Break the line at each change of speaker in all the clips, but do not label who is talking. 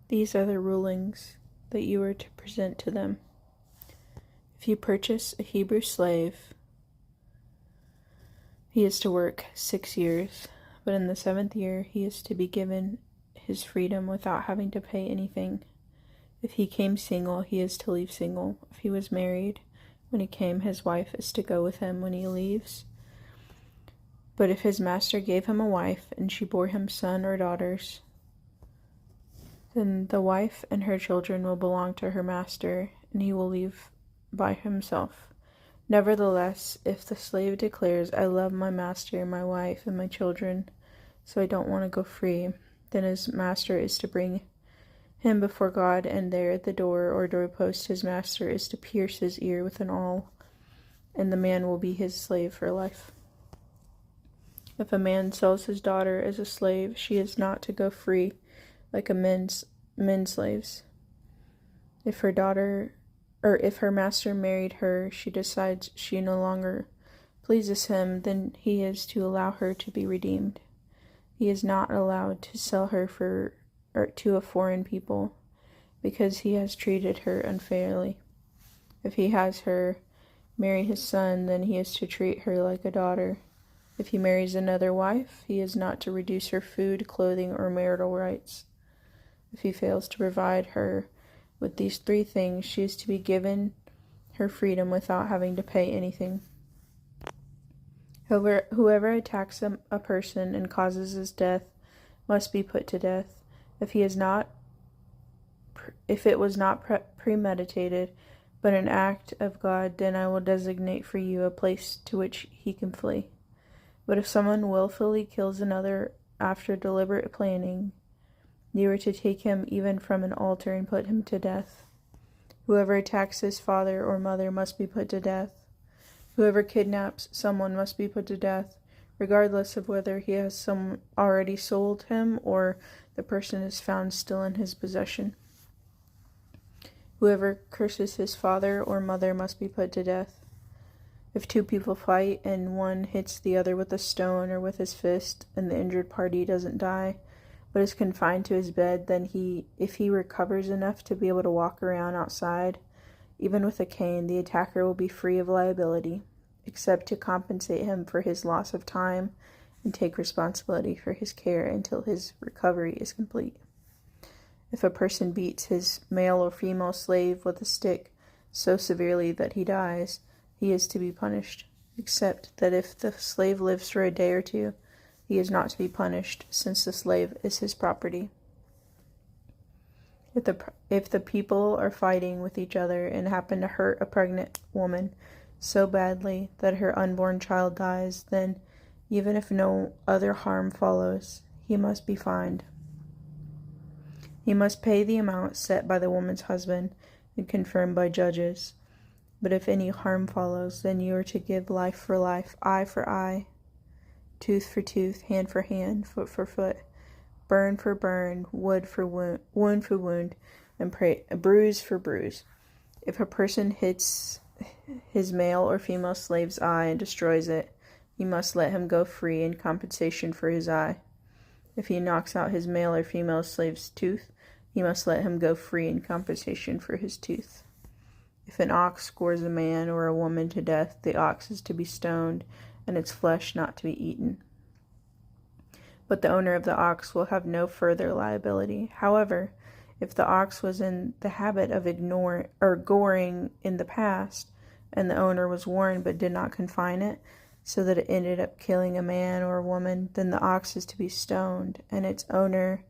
These are the rulings that you are to present to them. If you purchase a Hebrew slave, he is to work 6 years, but in the 7th year he is to be given his freedom without having to pay anything. If he came single, he is to leave single. If he was married, when he came, his wife is to go with him when he leaves. But if his master gave him a wife, and she bore him son or daughters, then the wife and her children will belong to her master, and he will leave by himself. Nevertheless, if the slave declares, I love my master, my wife, and my children, so I don't want to go free, then his master is to bring him before God, and there at the door or doorpost his master is to pierce his ear with an awl, and the man will be his slave for life. If a man sells his daughter as a slave, she is not to go free like a men's slaves. If her master married her, she decides she no longer pleases him, then he is to allow her to be redeemed. He is not allowed to sell her to a foreign people, because he has treated her unfairly. If he has her marry his son, then he is to treat her like a daughter. If he marries another wife, he is not to reduce her food, clothing, or marital rights. If he fails to provide her with these 3 things, she is to be given her freedom without having to pay anything. Whoever attacks a person and causes his death must be put to death. If it was not premeditated, but an act of God, then I will designate for you a place to which he can flee. But if someone willfully kills another after deliberate planning, you are to take him even from an altar and put him to death. Whoever attacks his father or mother must be put to death. Whoever kidnaps someone must be put to death, regardless of whether he has already sold him or the person is found still in his possession. Whoever curses his father or mother must be put to death. If 2 people fight and one hits the other with a stone or with his fist, and the injured party doesn't die, but is confined to his bed, then if he recovers enough to be able to walk around outside, even with a cane, the attacker will be free of liability, except to compensate him for his loss of time and take responsibility for his care until his recovery is complete. If a person beats his male or female slave with a stick so severely that he dies, he is to be punished, except that if the slave lives for a day or 2, he is not to be punished, since the slave is his property. If the people are fighting with each other and happen to hurt a pregnant woman so badly that her unborn child dies, then, even if no other harm follows, he must be fined. He must pay the amount set by the woman's husband and confirmed by judges. But if any harm follows, then you are to give life for life, eye for eye, tooth for tooth, hand for hand, foot for foot, burn for burn, wound for wound, and bruise for bruise. If a person hits his male or female slave's eye and destroys it, he must let him go free in compensation for his eye. If he knocks out his male or female slave's tooth, he must let him go free in compensation for his tooth. If an ox gores a man or a woman to death, the ox is to be stoned, and its flesh not to be eaten. But the owner of the ox will have no further liability. However, if the ox was in the habit of goring in the past, and the owner was warned but did not confine it, so that it ended up killing a man or a woman, then the ox is to be stoned, and its owner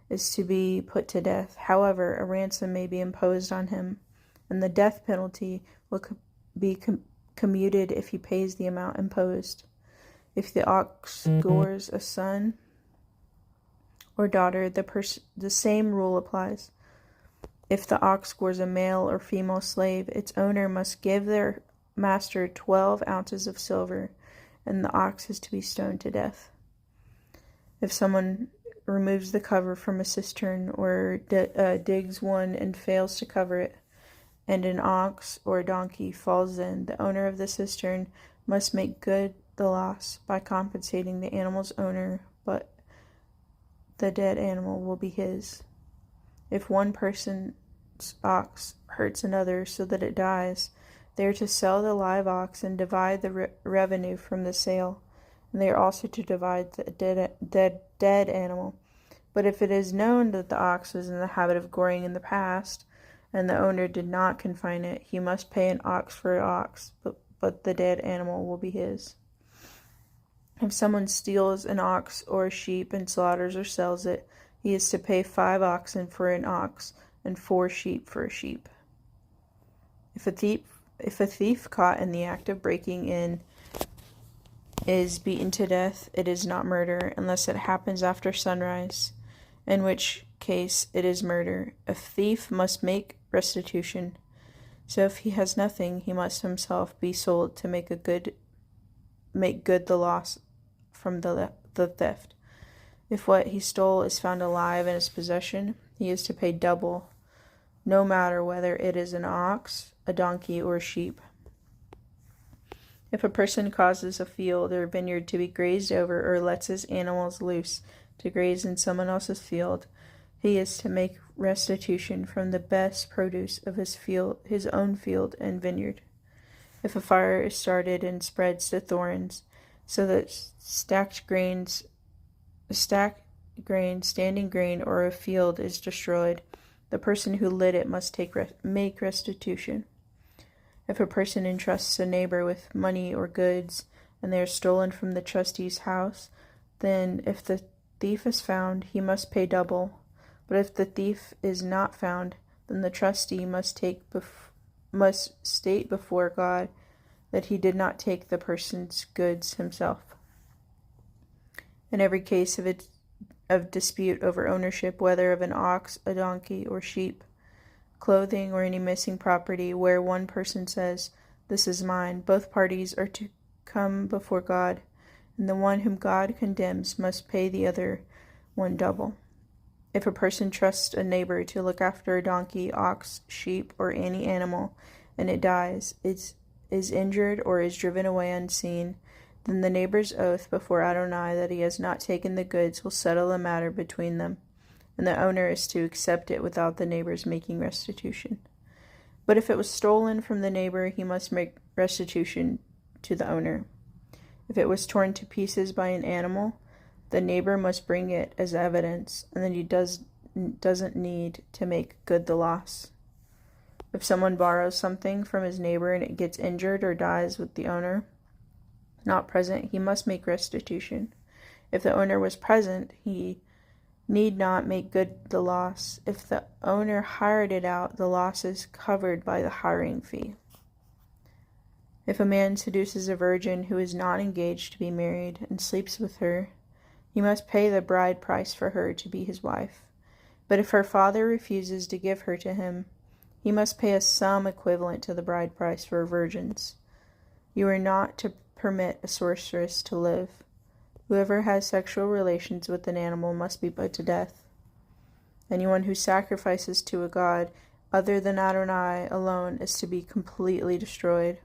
is to be put to death. However, a ransom may be imposed on him, and the death penalty will be commuted if he pays the amount imposed. If the ox gores a son or daughter, the same rule applies. If the ox gores a male or female slave, its owner must give their master 12 ounces of silver, and the ox is to be stoned to death. If someone removes the cover from a cistern or digs one and fails to cover it, and an ox or a donkey falls in, the owner of the cistern must make good the loss by compensating the animal's owner, but the dead animal will be his. If one person's ox hurts another so that it dies, they are to sell the live ox and divide the revenue from the sale, and they are also to divide the dead animal. But if it is known that the ox was in the habit of goring in the past, and the owner did not confine it, he must pay an ox for an ox, but the dead animal will be his. If someone steals an ox or a sheep and slaughters or sells it, he is to pay 5 oxen for an ox and 4 sheep for a sheep. If a thief caught in the act of breaking in is beaten to death, it is not murder unless it happens after sunrise, in which case it is murder. A thief must make restitution. So if he has nothing, he must himself be sold to make good the loss from the theft. If what he stole is found alive in his possession, he is to pay double, no matter whether it is an ox, a donkey, or a sheep. If a person causes a field or vineyard to be grazed over or lets his animals loose to graze in someone else's field, he is to make restitution from the best produce of his own field and vineyard. If a fire is started and spreads to thorns, so that stacked grain, standing grain, or a field is destroyed, the person who lit it must make restitution. If a person entrusts a neighbor with money or goods, and they are stolen from the trustee's house, then if the thief is found, he must pay double. But if the thief is not found, then the trustee must state before God that he did not take the person's goods himself. In every case of dispute over ownership, whether of an ox, a donkey, or sheep, clothing, or any missing property, where one person says, "This is mine," both parties are to come before God, and the one whom God condemns must pay the other one double. If a person trusts a neighbor to look after a donkey, ox, sheep, or any animal, and it dies, is injured, or is driven away unseen, then the neighbor's oath before Adonai that he has not taken the goods will settle the matter between them, and the owner is to accept it without the neighbor's making restitution. But if it was stolen from the neighbor, he must make restitution to the owner. If it was torn to pieces by an animal, the neighbor must bring it as evidence, and then he doesn't need to make good the loss. If someone borrows something from his neighbor and it gets injured or dies with the owner not present, he must make restitution. If the owner was present, he need not make good the loss. If the owner hired it out, the loss is covered by the hiring fee. If a man seduces a virgin who is not engaged to be married and sleeps with her, he must pay the bride price for her to be his wife. But if her father refuses to give her to him, he must pay a sum equivalent to the bride price for virgins. You are not to permit a sorceress to live. Whoever has sexual relations with an animal must be put to death. Anyone who sacrifices to a god other than Adonai alone is to be completely destroyed.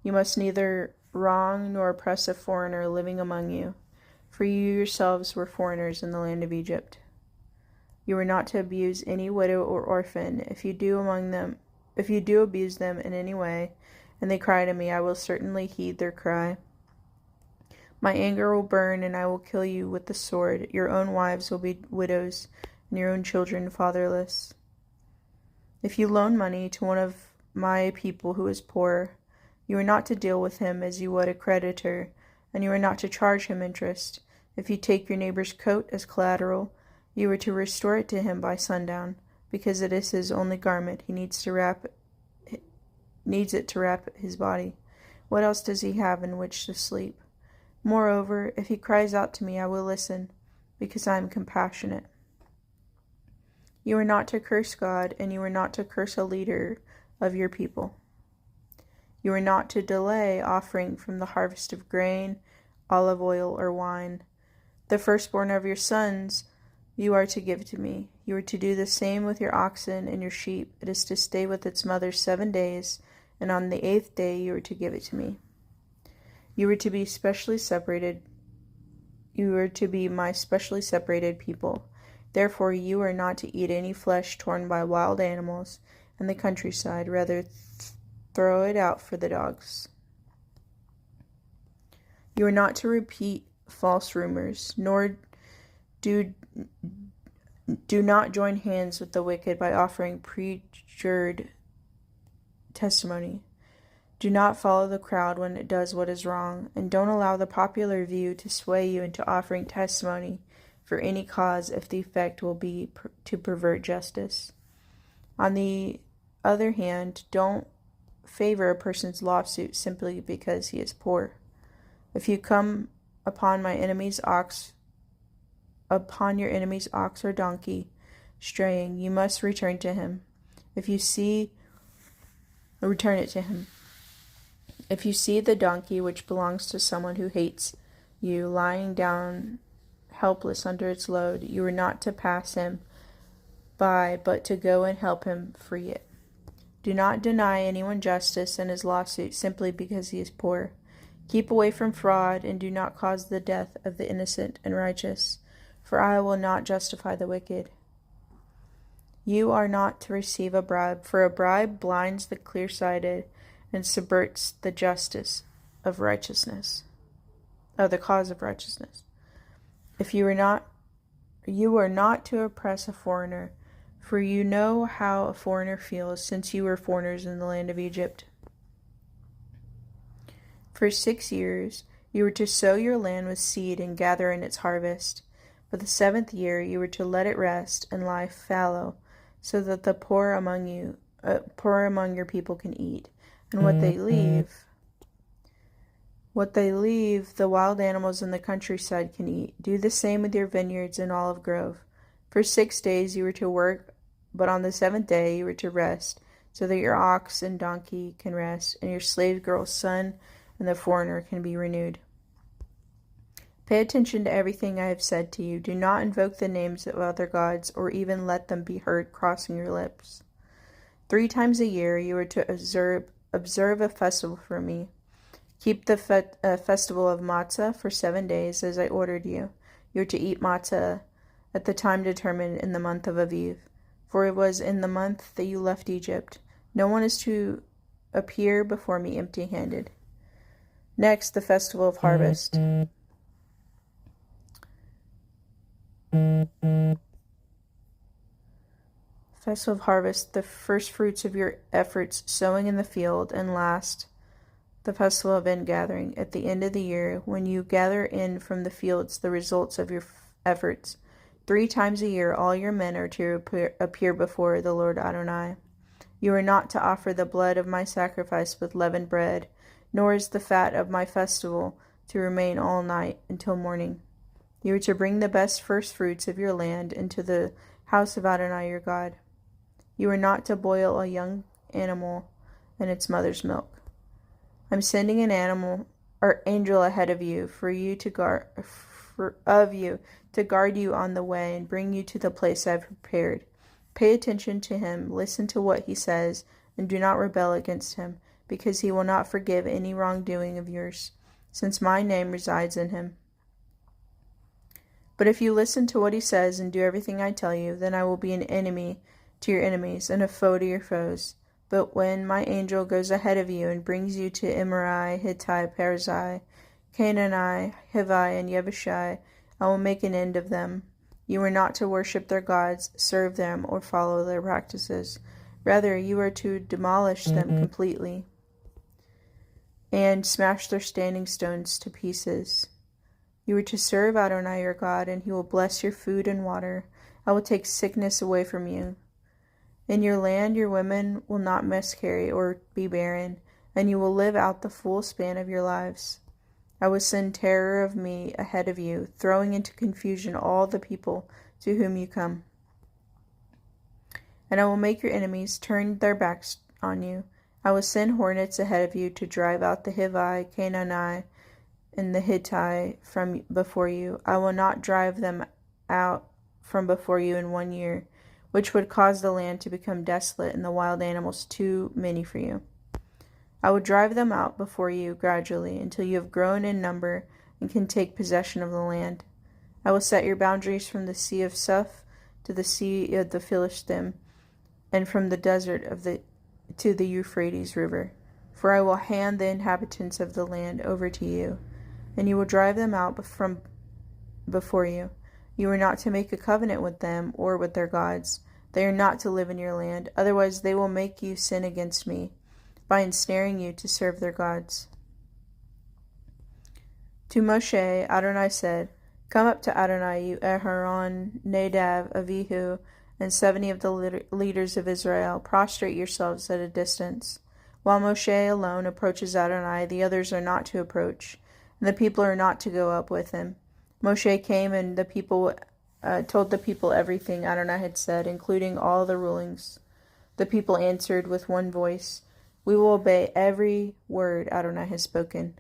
You must neither wrong nor oppress a foreigner living among you, for you yourselves were foreigners in the land of Egypt. You are not to abuse any widow or orphan. If you do abuse them in any way, and they cry to me, I will certainly heed their cry. My anger will burn, and I will kill you with the sword. Your own wives will be widows, and your own children fatherless. If you loan money to one of my people who is poor, you are not to deal with him as you would a creditor, and you are not to charge him interest. If you take your neighbor's coat as collateral, you are to restore it to him by sundown, because it is his only garment. He needs it to wrap his body. What else does he have in which to sleep? Moreover, if he cries out to me, I will listen, because I am compassionate. You are not to curse God, and you are not to curse a leader of your people. You are not to delay offering from the harvest of grain, olive oil, or wine. The firstborn of your sons you are to give to me. You are to do the same with your oxen and your sheep. It is to stay with its mother 7 days, and on the 8th day you are to give it to me. You are to be specially separated. You are to be my specially separated people. Therefore you are not to eat any flesh torn by wild animals in the countryside. Rather, throw it out for the dogs. You are not to repeat false rumors, nor do not join hands with the wicked by offering perjured testimony. Do not follow the crowd when it does what is wrong, and don't allow the popular view to sway you into offering testimony for any cause if the effect will be to pervert justice. On the other hand, don't favor a person's lawsuit simply because he is poor. If you come upon your enemy's ox or donkey straying, you must return it to him. If you see the donkey which belongs to someone who hates you lying down helpless under its load, you are not to pass him by, but to go and help him free it. Do not deny anyone justice in his lawsuit simply because he is poor. Keep away from fraud, and do not cause the death of the innocent and righteous, for I will not justify the wicked. You are not to receive a bribe, for a bribe blinds the clear-sighted and subverts the justice of righteousness, of the cause of righteousness. You are not to oppress a foreigner, for you know how a foreigner feels, since you were foreigners in the land of Egypt. For 6 years you were to sow your land with seed and gather in its harvest. But the 7th year you were to let it rest and lie fallow, so that the poor among your people can eat, and what they leave, the wild animals in the countryside can eat. Do the same with your vineyards and olive grove. For 6 days you were to work, but on the 7th day you were to rest, so that your ox and donkey can rest, and your slave girl's son and the foreigner can be renewed. Pay attention to everything I have said to you. Do not invoke the names of other gods, or even let them be heard crossing your lips. 3 times a year you are to observe a festival for me. Keep the festival of matzah for 7 days, as I ordered you. You are to eat matzah at the time determined in the month of Aviv, for it was in the month that you left Egypt. No one is to appear before me empty-handed. Next, the festival of harvest. Festival of harvest, the first fruits of your efforts sowing in the field, and last, the festival of ingathering, at the end of the year, when you gather in from the fields the results of your efforts. 3 times a year all your men are to appear before the Lord Adonai. You are not to offer the blood of my sacrifice with leavened bread, nor is the fat of my festival to remain all night until morning. You are to bring the best first fruits of your land into the house of Adonai your God. You are not to boil a young animal in its mother's milk. I'm sending an angel ahead of you to guard you on the way and bring you to the place I've prepared. Pay attention to him, listen to what he says, and do not rebel against him, because he will not forgive any wrongdoing of yours, since my name resides in him. But if you listen to what he says and do everything I tell you, then I will be an enemy to your enemies and a foe to your foes. But when my angel goes ahead of you and brings you to Amorite, Hittite, Perizzite, Canaanite, Hivite, and Jebusi, I will make an end of them. You are not to worship their gods, serve them, or follow their practices. Rather, you are to demolish them completely and smash their standing stones to pieces. You are to serve Adonai your God, and he will bless your food and water. I will take sickness away from you. In your land your women will not miscarry or be barren, and you will live out the full span of your lives. I will send terror of me ahead of you, throwing into confusion all the people to whom you come. And I will make your enemies turn their backs on you. I will send hornets ahead of you to drive out the Hivite, Canaanite, and the Hittite from before you. I will not drive them out from before you in 1 year, which would cause the land to become desolate and the wild animals too many for you. I will drive them out before you gradually until you have grown in number and can take possession of the land. I will set your boundaries from the Sea of Suf to the sea of the Philistine, and from the desert to the Euphrates River. For I will hand the inhabitants of the land over to you, and you will drive them out from before you. You are not to make a covenant with them or with their gods. They are not to live in your land, otherwise they will make you sin against me by ensnaring you to serve their gods. To Moshe, Adonai said, Come up to Adonai, you Aharon, Nadab, Avihu, and 70 of the leaders of Israel. Prostrate yourselves at a distance. While Moshe alone approaches Adonai, the others are not to approach, and the people are not to go up with him. Moshe came and the people told the people everything Adonai had said, including all the rulings. The people answered with one voice, We will obey every word Adonai has spoken.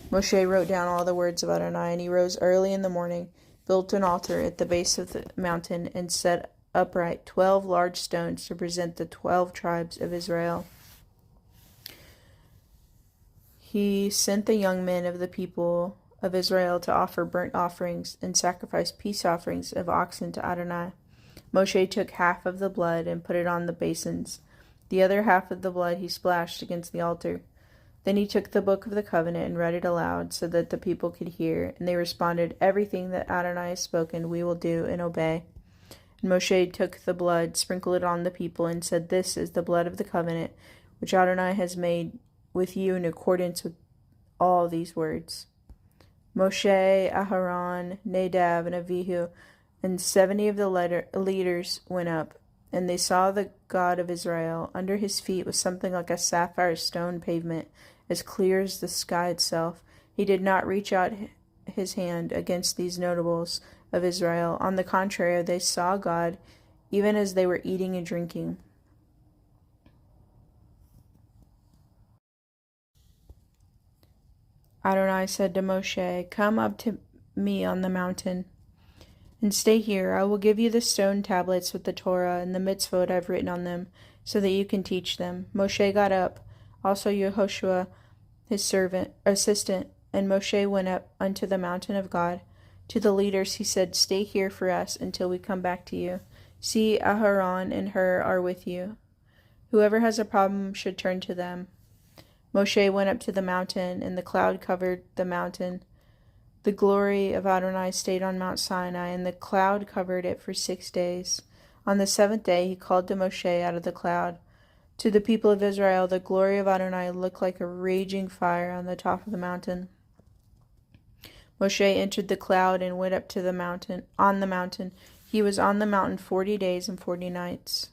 Moshe wrote down all the words of Adonai, and he rose early in the morning, built an altar at the base of the mountain, and set upright 12 large stones to represent the 12 tribes of Israel. He sent the young men of the people of Israel to offer burnt offerings and sacrifice peace offerings of oxen to Adonai. Moshe took half of the blood and put it on the basins. The other half of the blood he splashed against the altar. Then he took the book of the covenant and read it aloud so that the people could hear, and they responded, Everything that Adonai has spoken we will do and obey. And Moshe took the blood, sprinkled it on the people, and said, This is the blood of the covenant, which Adonai has made with you in accordance with all these words. Moshe, Aharon, Nadab, and Avihu, and 70 of the leaders went up, and they saw the God of Israel. Under his feet was something like a sapphire stone pavement, as clear as the sky itself. He did not reach out his hand against these notables of Israel. On the contrary, they saw God even as they were eating and drinking. Adonai said to Moshe, Come up to me on the mountain and stay here. I will give you the stone tablets with the Torah and the mitzvot I've written on them, so that you can teach them. Moshe got up, also Yehoshua, his assistant, and Moshe went up unto the mountain of God. To the leaders he said, Stay here for us until we come back to you. See, Aharon and Hur are with you. Whoever has a problem should turn to them. Moshe went up to the mountain, and the cloud covered the mountain. The glory of Adonai stayed on Mount Sinai, and the cloud covered it for 6 days. On the 7th day he called to Moshe out of the cloud. To the people of Israel, the glory of Adonai looked like a raging fire on the top of the mountain. Moshe entered the cloud and went up to the mountain. On the mountain, he was on the mountain 40 days and 40 nights.